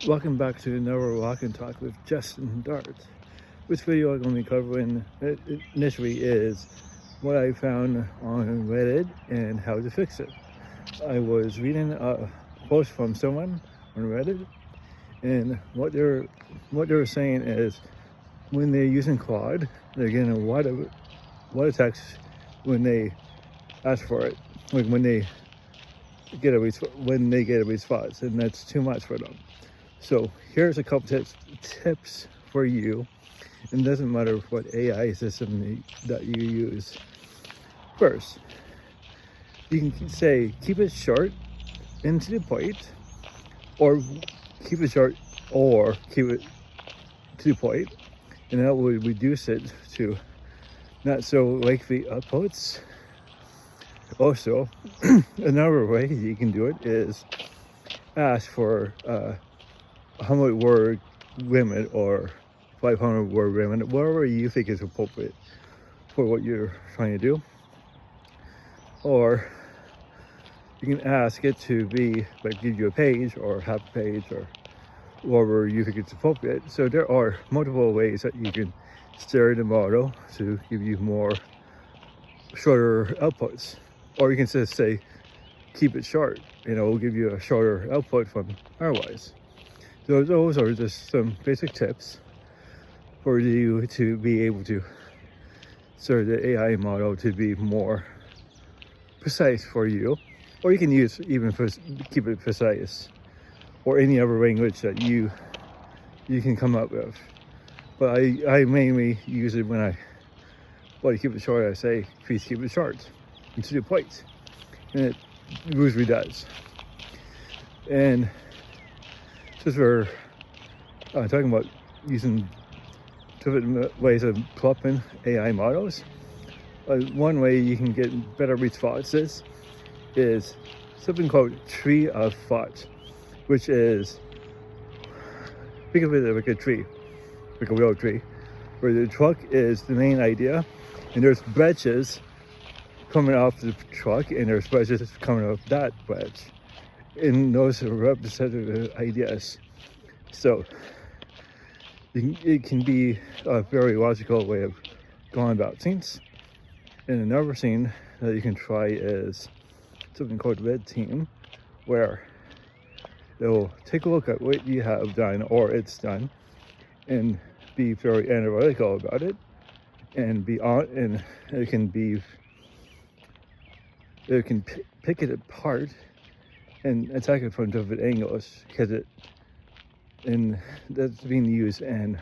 Welcome back to another Walk and Talk with Justin Dart. This video I'm going to be covering initially is what I found on Reddit and how to fix it. I was reading a post from someone on Reddit, and what they're saying is when they're using Claude, they're getting a lot of text when they ask for it, like when they get a response, and that's too much for them. So here's a couple tips for you. And it doesn't matter what AI system that you use. First, you can say keep it short and to the point, or keep it short or keep it to the point, and that would reduce it to not so lengthy outputs. Also, another way you can do it is ask for 100-word limit or 500-word limit, whatever you think is appropriate for what you're trying to do. Or you can ask it to be like give you a page or half a page or whatever you think it's appropriate. So there are multiple ways that you can steer the model to give you more shorter outputs. Or you can just say keep it short, it'll give you a shorter output from otherwise. So those are just some basic tips for you to be able to serve the AI model to be more precise for you. Or you can use even keep it precise, or any other language that you can come up with. But I mainly use it when I want to keep it short. I say please keep it short and to the point, and it usually does. And since we're talking about using different ways of developing AI models, one way you can get better responses is something called tree of thought, which is, think of it like a tree, like a real tree, where the trunk is the main idea, and there's branches coming off the trunk, and there's branches coming off that branch, and those are representative ideas. So it can be a very logical way of going about things. And another thing that you can try is something called Red Team, where they'll take a look at what you have done or it's done and be very analytical about it, and it can pick it apart and attack it from different angles, because that's being used in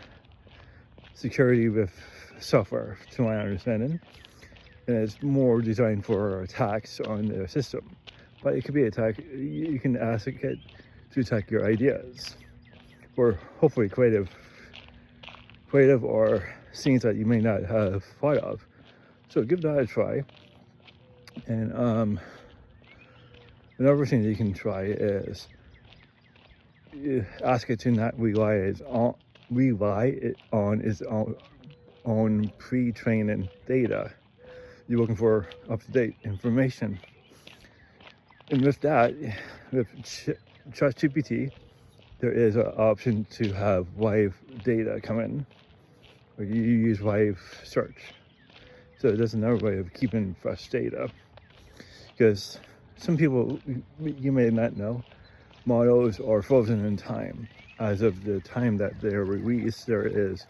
security with software, to my understanding, and it's more designed for attacks on the system. But it could be you can ask it to attack your ideas, or hopefully creative or scenes that you may not have thought of. So give that a try. And another thing that you can try is ask it to not rely on its own pre-training data. You're looking for up-to-date information. And with that, with ChatGPT, there is an option to have live data come in. Like you use live search. So that's another way of keeping fresh data. Because some people, you may not know, models are frozen in time. As of the time that they're released, there is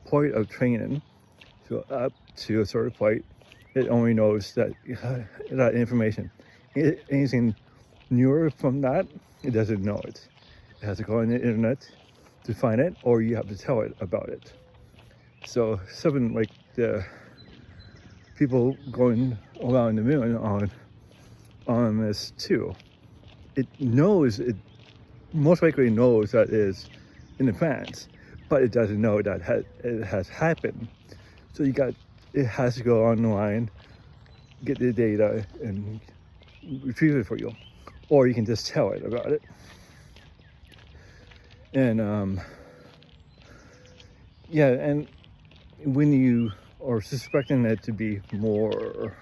point of training, so up to a certain point, it only knows that information. Anything newer from that, it doesn't know it. It has to go on the internet to find it, or you have to tell it about it. So something like the people going around the moon on this too, it most likely knows that is in advance, but it doesn't know that it has happened. So it has to go online, get the data, and retrieve it for you, or you can just tell it about it. And and when you are suspecting it to be more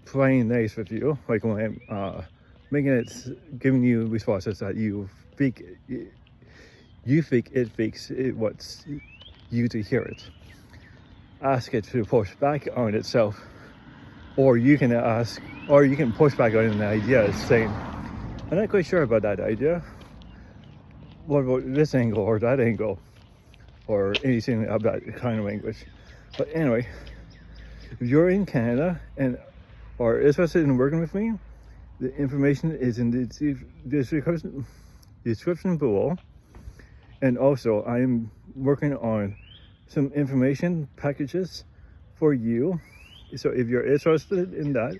playing nice with you, like when I'm giving you responses that you think it thinks it wants you to hear it. Ask it to push back on itself, or you can push back on an idea saying, I'm not quite sure about that idea. What about this angle or that angle? Or anything of that kind of language. But anyway, if you're in Canada and are interested in working with me, the information is in the description below. And also, I'm working on some information packages for you. So if you're interested in that,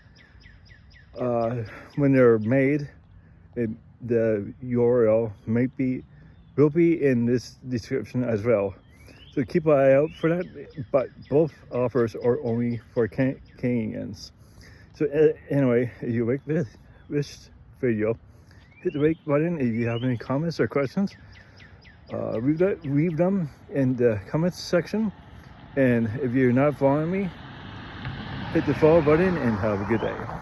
when they're made, the URL will be in this description as well. So keep an eye out for that, but both offers are only for Canadians. So anyway, if you like this video, hit the like button. If you have any comments or questions, leave them in the comments section. And if you're not following me, hit the follow button and have a good day.